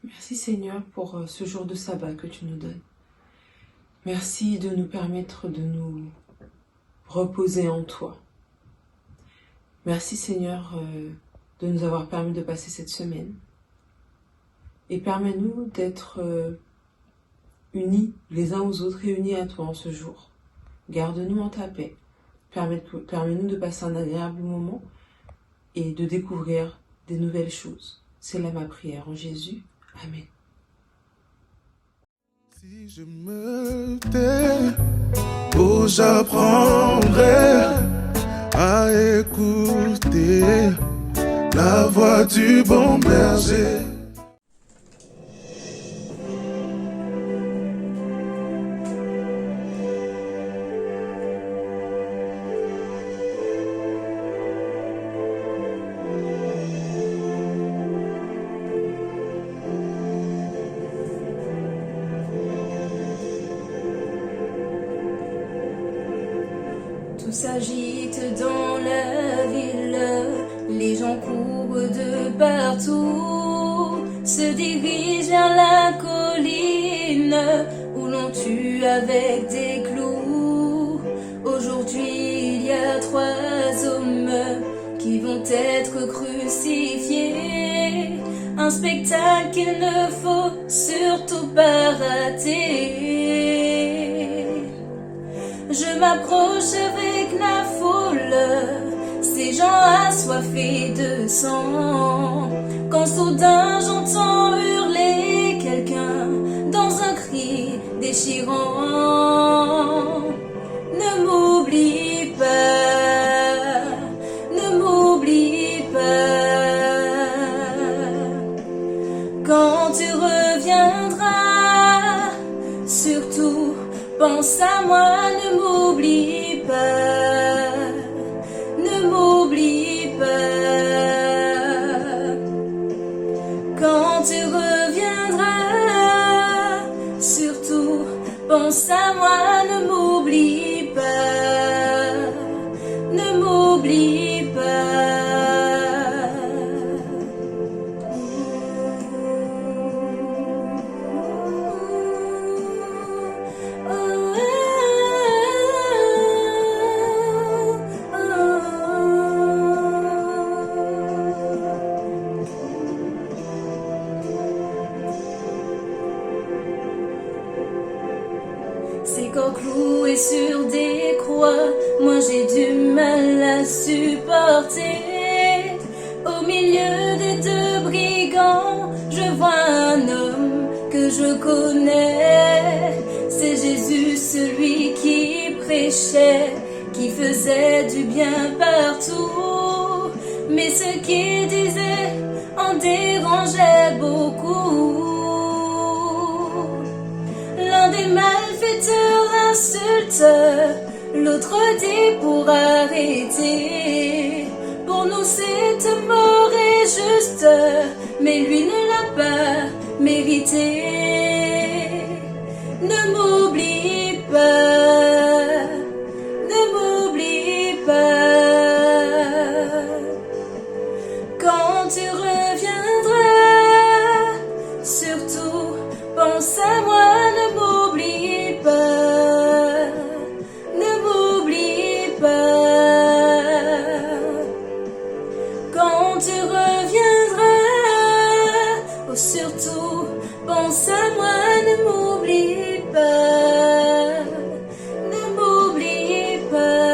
Merci Seigneur pour ce jour de sabbat que tu nous donnes. Merci de nous permettre de nous reposer en toi. Merci Seigneur de nous avoir permis de passer cette semaine. Et permets-nous d'être unis les uns aux autres et unis à toi en ce jour. Garde-nous en ta paix. Permets-nous de passer un agréable moment et de découvrir des nouvelles choses. C'est là ma prière en Jésus. Amen. Si je me tais, oh, j'apprendrai à écouter la voix du bon berger. Tout s'agite dans la ville, les gens courent de partout, se dirigent vers la colline où l'on tue avec des clous. Aujourd'hui il y a 3 hommes qui vont être crucifiés, un spectacle qu'il ne faut surtout pas rater. Je m'approche avec la foule, ces gens assoiffés de sang, quand soudain j'entends hurler quelqu'un dans un cri déchirant. Ne m'oublie pas, ne m'oublie pas, quand tu reviendras, surtout pense à moi, ne m'oublie pas, ne m'oublie pas. Quand tu reviendras, surtout pense à moi, ne m'oublie pas, ne m'oublie pas. Ces corps cloués sur des croix, moi j'ai du mal à supporter. Au milieu des 2 brigands, je vois un homme que je connais. C'est Jésus, celui qui prêchait, qui faisait du bien partout. Mais ce qu'il disait en dérangeait beaucoup. L'un des malfaiteurs l'insulte, l'autre dit pour arrêter. Pour nous cette mort est juste, mais lui ne l'a pas mérité. Ne m'oublie pas, ne m'oublie pas, quand tu reviendras, surtout pense à moi, ne m'oublie pas, ne m'oublie pas. Quand tu reviendras, oh, surtout pense à moi, ne m'oublie pas, ne m'oublie pas.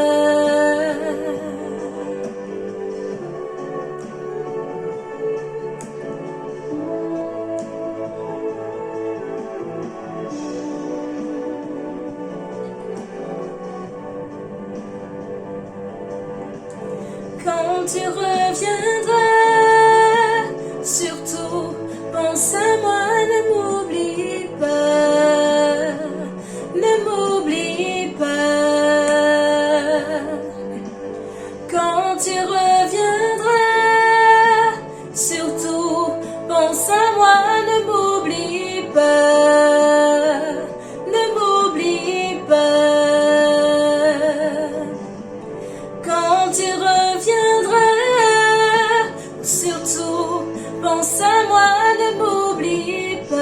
Quand tu reviendras, surtout pense à moi, ne m'oublie pas, ne m'oublie pas. Quand tu reviendras, surtout pense à moi, ne m'oublie pas, ne m'oublie pas. Quand tu reviendras, surtout pense à moi, ne m'oublie m'oublie pas,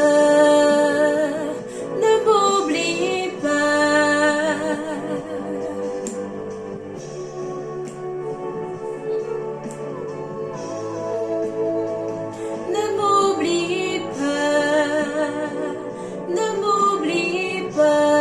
ne m'oublie pas. Ne m'oublie pas, ne m'oublie pas.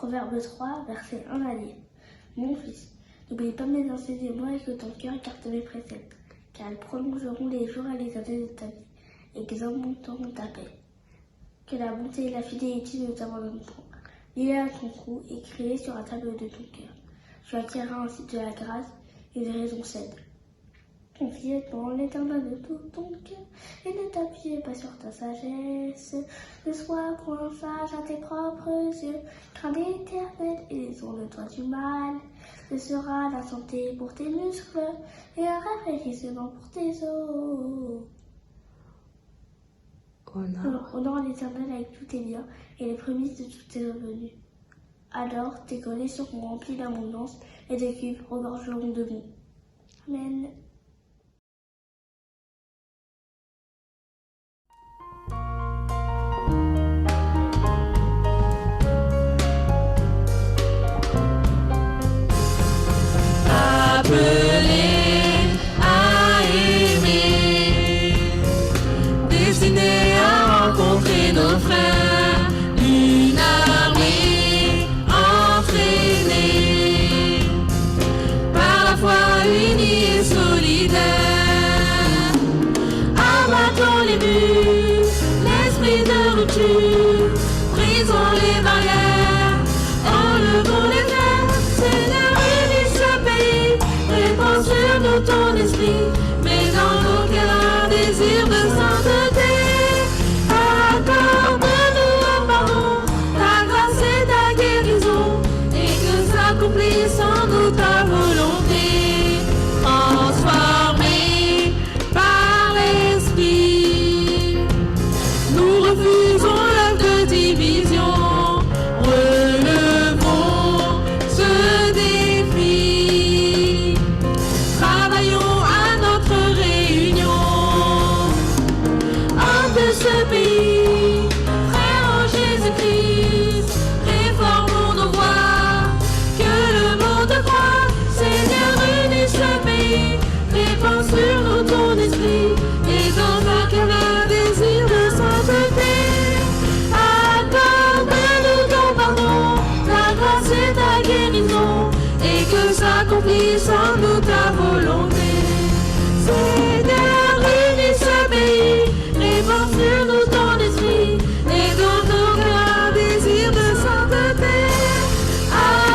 Proverbe 3, verset 1 à lire. Mon fils, n'oublie pas mes enseignements et que ton cœur garde mes préceptes, car ils prolongeront les jours et les années de ta vie, et qu'ils augmenteront ta paix. Que la bonté et la fidélité ne t'abandonnent point. Lis-les à ton cou, écris-les sur la table de ton cœur. Tu acquerras ainsi de la grâce et une raison saine. Confie-toi en l'Éternel de tout ton cœur et ne t'appuie pas sur ta sagesse. Ne sois point sage à tes propres yeux. Crains l'Éternel et détourne-toi du mal. Ce sera la santé pour tes muscles et un rafraîchissement pour tes os. Honore l'Éternel avec tous tes biens et les prémices de tous tes revenus. Alors tes greniers seront remplis d'abondance et tes cuves regorgeront de bon. Amen. Appelé à aimer, destiné à rencontrer nos frères, une armée entraînée, par la foi unie et solidaire. Abattons les murs, l'esprit de rupture, brisons les barrières, enlevons les glaces, Seigneur, unis ce pays. Répands sur nous ton esprit, mais dans nos cœurs un désir de sainteté. Accorde-nous un pardon, ta grâce et ta guérison, et que s'accomplisse en nous ta volonté. Transformés par l'esprit, nous refusons l'œuvre de division. Relevons ce défi. Travaillons à notre réunion. Hommes de ce pays, frères en Jésus-Christ, réformons nos voies, que le monde croit. Seigneur, unis ce pays, répands sur nous ton esprit, et dans un cœur un désir de sainteté. Accorde-nous ton pardon, ta grâce et ta guérison, et que s'accomplisse en nous ta volonté. Seigneur, unis ce pays, répands sur nous ton esprit, et dans nos cœurs un désir de sainteté.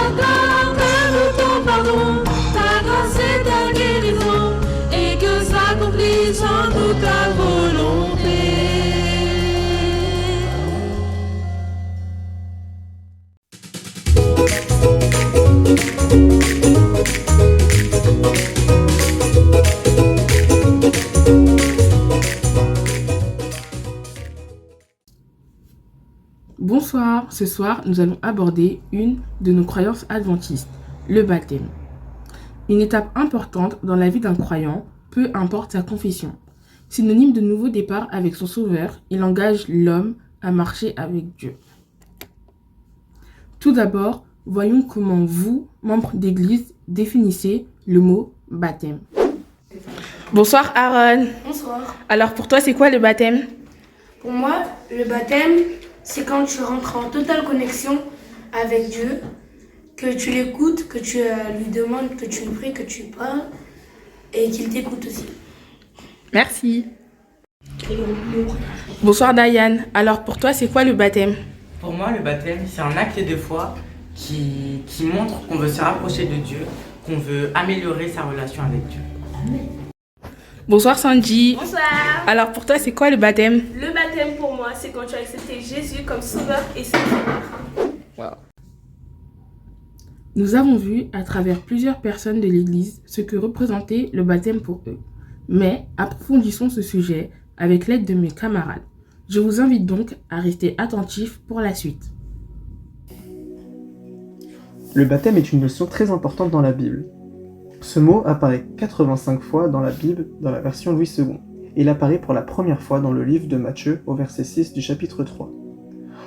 Accorde-nous ton pardon, ta grâce et ta guérison, et que s'accomplisse en nous ta volonté. Bonsoir, ce soir nous allons aborder une de nos croyances adventistes, le baptême. Une étape importante dans la vie d'un croyant, peu importe sa confession. Synonyme de nouveau départ avec son Sauveur, il engage l'homme à marcher avec Dieu. Tout d'abord, voyons comment vous, membres d'église, définissez le mot baptême. Bonsoir Aaron. Bonsoir. Alors pour toi, c'est quoi le baptême? Pour moi, le baptême, c'est quand tu rentres en totale connexion avec Dieu, que tu l'écoutes, que tu lui demandes, que tu lui pries, que tu parles et qu'il t'écoute aussi. Merci. Bonsoir Diane. Alors pour toi, c'est quoi le baptême? Pour moi, le baptême, c'est un acte de foi qui montre qu'on veut se rapprocher de Dieu, qu'on veut améliorer sa relation avec Dieu. Bonsoir Sandy. Bonsoir. Alors pour toi, c'est quoi le baptême? Le baptême pour moi, c'est quand tu as accepté Jésus comme sauveur et sauveur. Wow. Nous avons vu à travers plusieurs personnes de l'Église ce que représentait le baptême pour eux. Mais approfondissons ce sujet avec l'aide de mes camarades. Je vous invite donc à rester attentifs pour la suite. Le baptême est une notion très importante dans la Bible. Ce mot apparaît 85 fois dans la Bible dans la version Louis II. Il apparaît pour la première fois dans le livre de Matthieu au verset 6 du chapitre 3.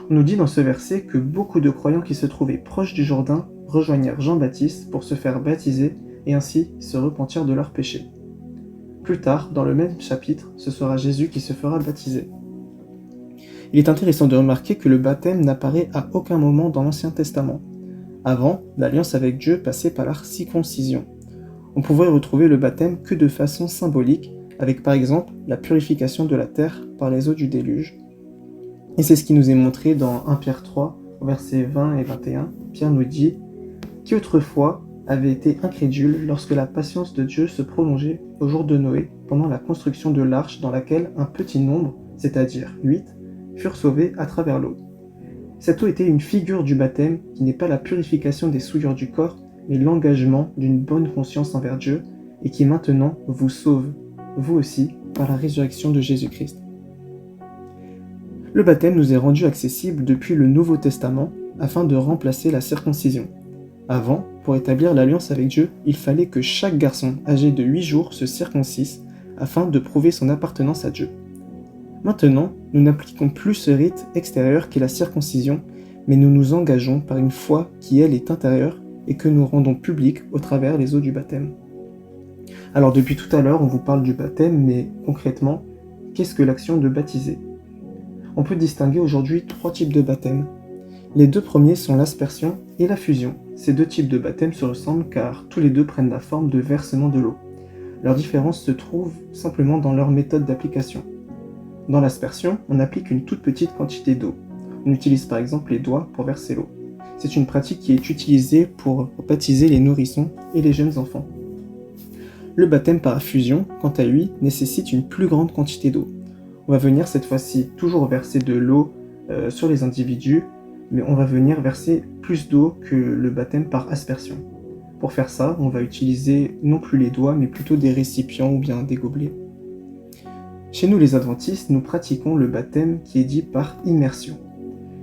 On nous dit dans ce verset que beaucoup de croyants qui se trouvaient proches du Jourdain rejoignirent Jean-Baptiste pour se faire baptiser et ainsi se repentir de leurs péchés. Plus tard, dans le même chapitre, ce sera Jésus qui se fera baptiser. Il est intéressant de remarquer que le baptême n'apparaît à aucun moment dans l'Ancien Testament. Avant, l'alliance avec Dieu passait par la circoncision. On pouvait retrouver le baptême que de façon symbolique, avec par exemple la purification de la terre par les eaux du déluge. Et c'est ce qui nous est montré dans 1 Pierre 3, versets 20 et 21. Pierre nous dit « Qui autrefois avait été incrédule lorsque la patience de Dieu se prolongeait au jour de Noé, pendant la construction de l'arche dans laquelle un petit nombre, c'est-à-dire 8, furent sauvés à travers l'eau. » Cette eau était une figure du baptême qui n'est pas la purification des souillures du corps, mais l'engagement d'une bonne conscience envers Dieu et qui maintenant vous sauve, vous aussi, par la résurrection de Jésus-Christ. Le baptême nous est rendu accessible depuis le Nouveau Testament afin de remplacer la circoncision. Avant, pour établir l'alliance avec Dieu, il fallait que chaque garçon âgé de 8 jours se circoncise afin de prouver son appartenance à Dieu. Maintenant, nous n'appliquons plus ce rite extérieur qu'est la circoncision, mais nous nous engageons par une foi qui, elle, est intérieure et que nous rendons publique au travers les eaux du baptême. Alors depuis tout à l'heure, on vous parle du baptême, mais concrètement, qu'est-ce que l'action de baptiser ? On peut distinguer aujourd'hui 3 types de baptême. Les 2 premiers sont l'aspersion et la fusion. Ces 2 types de baptême se ressemblent car tous les 2 prennent la forme de versement de l'eau. Leur différence se trouve simplement dans leur méthode d'application. Dans l'aspersion, on applique une toute petite quantité d'eau. On utilise par exemple les doigts pour verser l'eau. C'est une pratique qui est utilisée pour baptiser les nourrissons et les jeunes enfants. Le baptême par fusion, quant à lui, nécessite une plus grande quantité d'eau. On va venir cette fois-ci toujours verser de l'eau sur les individus, mais on va venir verser plus d'eau que le baptême par aspersion. Pour faire ça, on va utiliser non plus les doigts, mais plutôt des récipients ou bien des gobelets. Chez nous les adventistes, nous pratiquons le baptême qui est dit par immersion.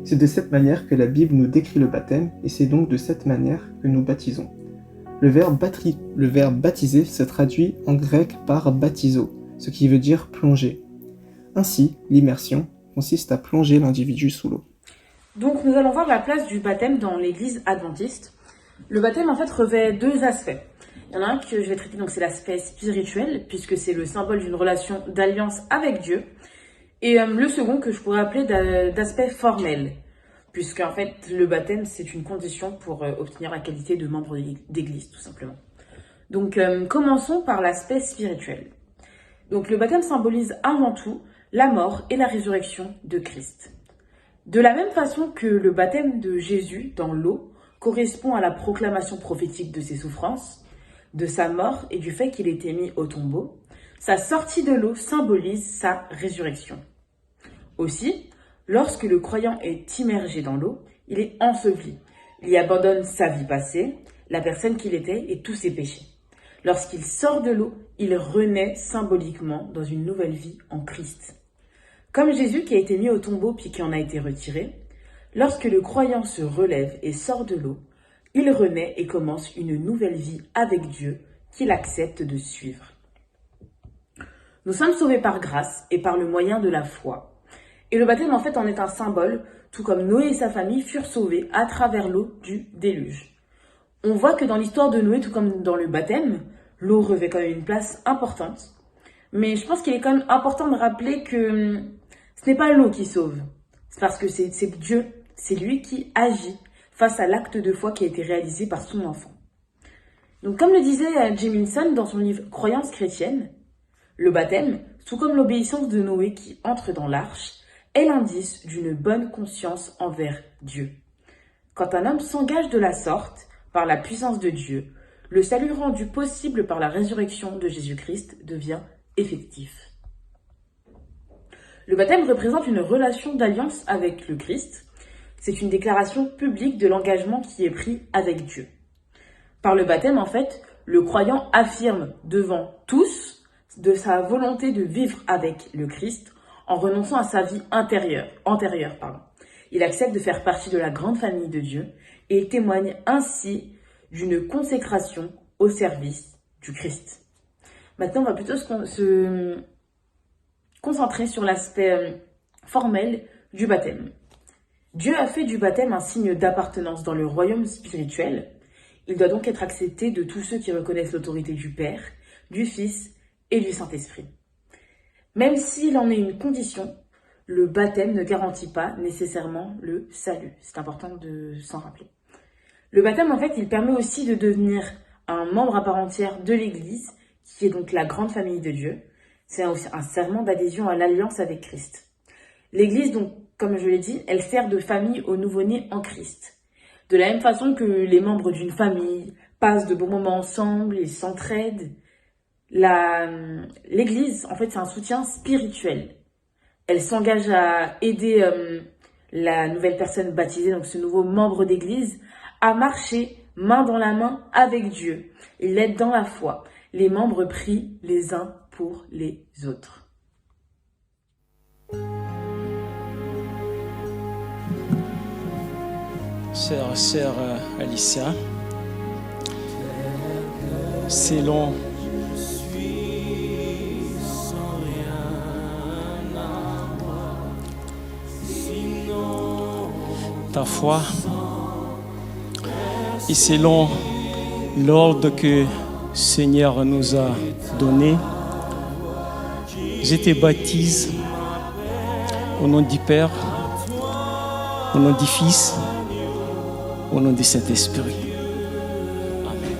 C'est de cette manière que la Bible nous décrit le baptême, et c'est donc de cette manière que nous baptisons. Le verbe baptiser se traduit en grec par baptizo, ce qui veut dire plonger. Ainsi, l'immersion consiste à plonger l'individu sous l'eau. Donc nous allons voir la place du baptême dans l'église adventiste. Le baptême en fait revêt 2 aspects. Il y en a un que je vais traiter, donc c'est l'aspect spirituel, puisque c'est le symbole d'une relation d'alliance avec Dieu. Et le second que je pourrais appeler d'aspect formel, puisque en fait le baptême c'est une condition pour obtenir la qualité de membre d'église tout simplement. Donc commençons par l'aspect spirituel. Donc le baptême symbolise avant tout la mort et la résurrection de Christ. De la même façon que le baptême de Jésus dans l'eau correspond à la proclamation prophétique de ses souffrances, de sa mort et du fait qu'il était mis au tombeau, sa sortie de l'eau symbolise sa résurrection. Aussi, lorsque le croyant est immergé dans l'eau, il est enseveli. Il y abandonne sa vie passée, la personne qu'il était et tous ses péchés. Lorsqu'il sort de l'eau, il renaît symboliquement dans une nouvelle vie en Christ. Comme Jésus qui a été mis au tombeau puis qui en a été retiré, lorsque le croyant se relève et sort de l'eau, il renaît et commence une nouvelle vie avec Dieu qu'il accepte de suivre. Nous sommes sauvés par grâce et par le moyen de la foi. Et le baptême en fait en est un symbole, tout comme Noé et sa famille furent sauvés à travers l'eau du déluge. On voit que dans l'histoire de Noé, tout comme dans le baptême, l'eau revêt quand même une place importante. Mais je pense qu'il est quand même important de rappeler que ce n'est pas l'eau qui sauve. C'est parce que c'est Dieu, c'est lui qui agit face à l'acte de foi qui a été réalisé par son enfant. Donc comme le disait Jeminson dans son livre Croyance chrétienne, le baptême, tout comme l'obéissance de Noé qui entre dans l'arche, est l'indice d'une bonne conscience envers Dieu. Quand un homme s'engage de la sorte, par la puissance de Dieu, le salut rendu possible par la résurrection de Jésus-Christ devient effectif. Le baptême représente une relation d'alliance avec le Christ. C'est une déclaration publique de l'engagement qui est pris avec Dieu. Par le baptême, en fait, le croyant affirme devant tous de sa volonté de vivre avec le Christ en renonçant à sa vie antérieure. Il accepte de faire partie de la grande famille de Dieu et il témoigne ainsi d'une consécration au service du Christ. Maintenant, on va plutôt se concentrer sur l'aspect formel du baptême. Dieu a fait du baptême un signe d'appartenance dans le royaume spirituel. Il doit donc être accepté de tous ceux qui reconnaissent l'autorité du Père, du Fils et du Saint-Esprit. Même s'il en est une condition, le baptême ne garantit pas nécessairement le salut. C'est important de s'en rappeler. Le baptême, en fait, il permet aussi de devenir un membre à part entière de l'Église, qui est donc la grande famille de Dieu. C'est aussi un serment d'adhésion à l'alliance avec Christ. L'Église, donc, comme je l'ai dit, elle sert de famille aux nouveau-nés en Christ. De la même façon que les membres d'une famille passent de bons moments ensemble, ils s'entraident, l'Église, en fait, c'est un soutien spirituel. Elle s'engage à aider la nouvelle personne baptisée, donc ce nouveau membre d'Église, à marcher main dans la main avec Dieu. Il l'aide dans la foi. Les membres prient les uns pour les autres. Sœur Alicia, selon ta foi et selon l'ordre que le Seigneur nous a donné, je te baptise au nom du Père, au nom du Fils, au nom du Saint-Esprit. Amen.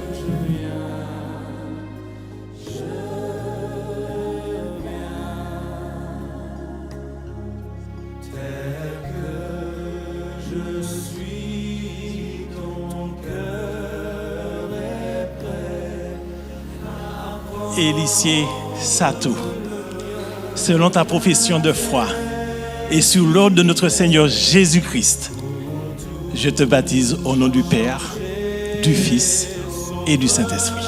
Élicier Satou, selon ta profession de foi et sous l'ordre de notre Seigneur Jésus-Christ, je te baptise au nom du Père, du Fils et du Saint-Esprit.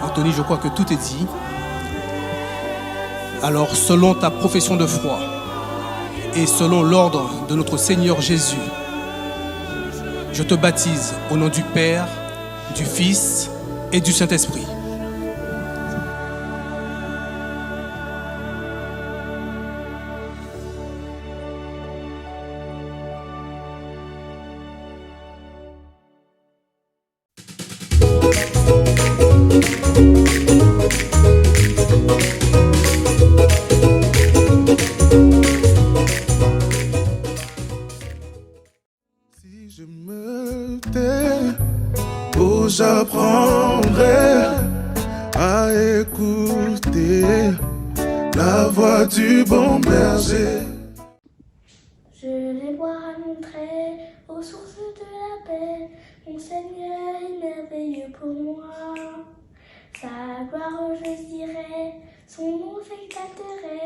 Anthony, je crois que tout est dit. Alors, selon ta profession de foi et selon l'ordre de notre Seigneur Jésus, je te baptise au nom du Père, du Fils et du Saint-Esprit. Si je me tais, oh, j'apprendrai à écouter la voix du bon berger. Je vais boire à mon trait aux sources de la paix. Mon Seigneur est merveilleux pour moi. Sa gloire je dirai, son nom j'exalterai.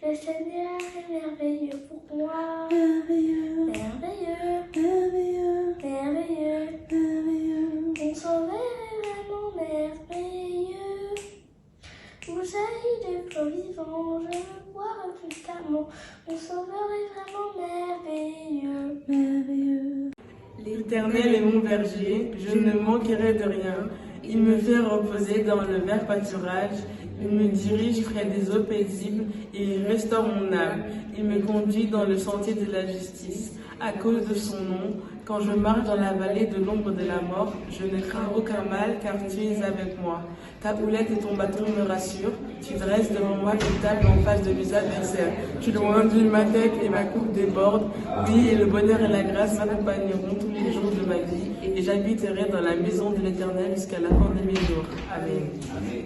Le Seigneur est merveilleux pour moi. Merveilleux, merveilleux, merveilleux, merveilleux, merveilleux. Mon Sauveur est vraiment merveilleux. Vous jaillit des flots vivants, je veux boire constamment. Mon Sauveur est vraiment merveilleux, merveilleux. L'Éternel est mon berger, je ne manquerai de rien. Il me fait reposer dans le vert pâturage. Il me dirige près des eaux paisibles et il restaure mon âme. Il me conduit dans le sentier de la justice à cause de son nom. Quand je marche dans la vallée de l'ombre de la mort, je ne crains aucun mal car tu es avec moi. Ta houlette et ton bâton me rassurent. Tu dresses devant moi une table en face de mes adversaires. Tu loinduis ma tête et ma coupe déborde. Oui, et le bonheur et la grâce m'accompagneront tous les jours de ma vie et j'habiterai dans la maison de l'Éternel jusqu'à la fin de mes jours. Amen. Amen.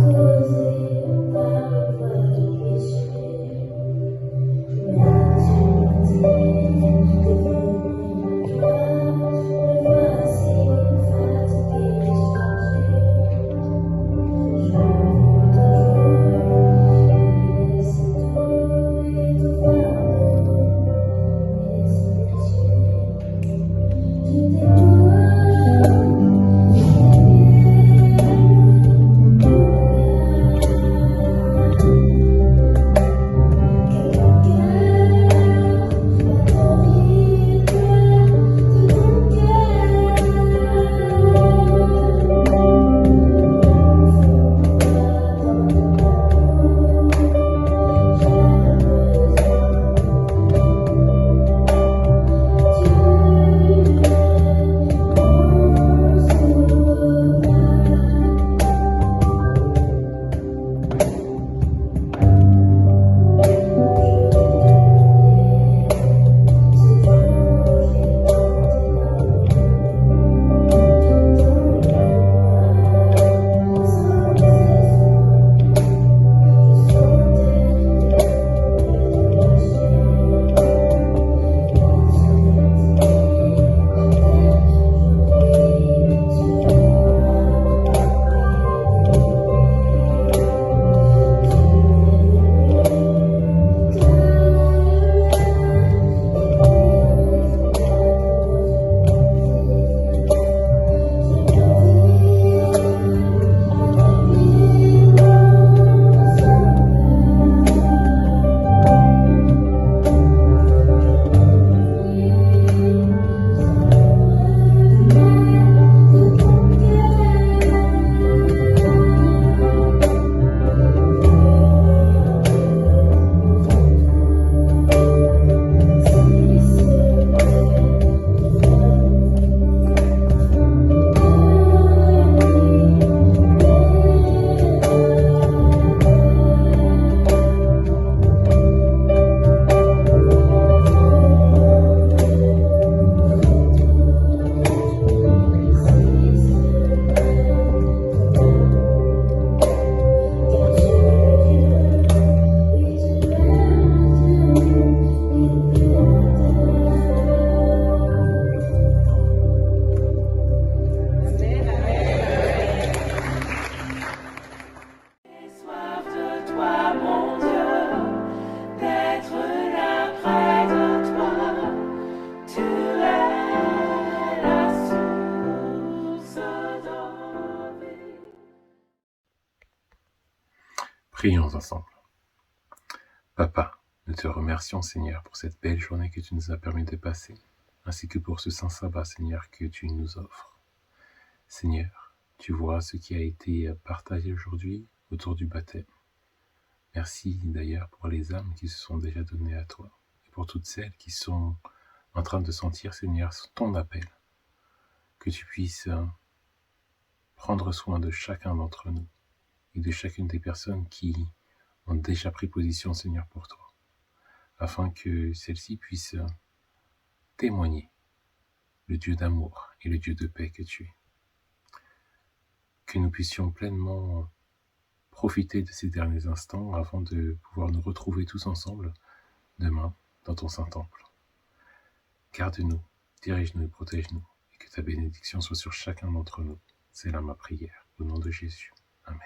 Causé par Prions ensemble. Papa, nous te remercions, Seigneur, pour cette belle journée que tu nous as permis de passer, ainsi que pour ce saint sabbat, Seigneur, que tu nous offres. Seigneur, tu vois ce qui a été partagé aujourd'hui autour du baptême. Merci d'ailleurs pour les âmes qui se sont déjà données à toi, et pour toutes celles qui sont en train de sentir, Seigneur, ton appel. Que tu puisses prendre soin de chacun d'entre nous, et de chacune des personnes qui ont déjà pris position, Seigneur, pour toi, afin que celles-ci puissent témoigner le Dieu d'amour et le Dieu de paix que tu es. Que nous puissions pleinement profiter de ces derniers instants avant de pouvoir nous retrouver tous ensemble demain dans ton Saint-Temple. Garde-nous, dirige-nous et protège-nous, et que ta bénédiction soit sur chacun d'entre nous. C'est là ma prière, au nom de Jésus. Amen.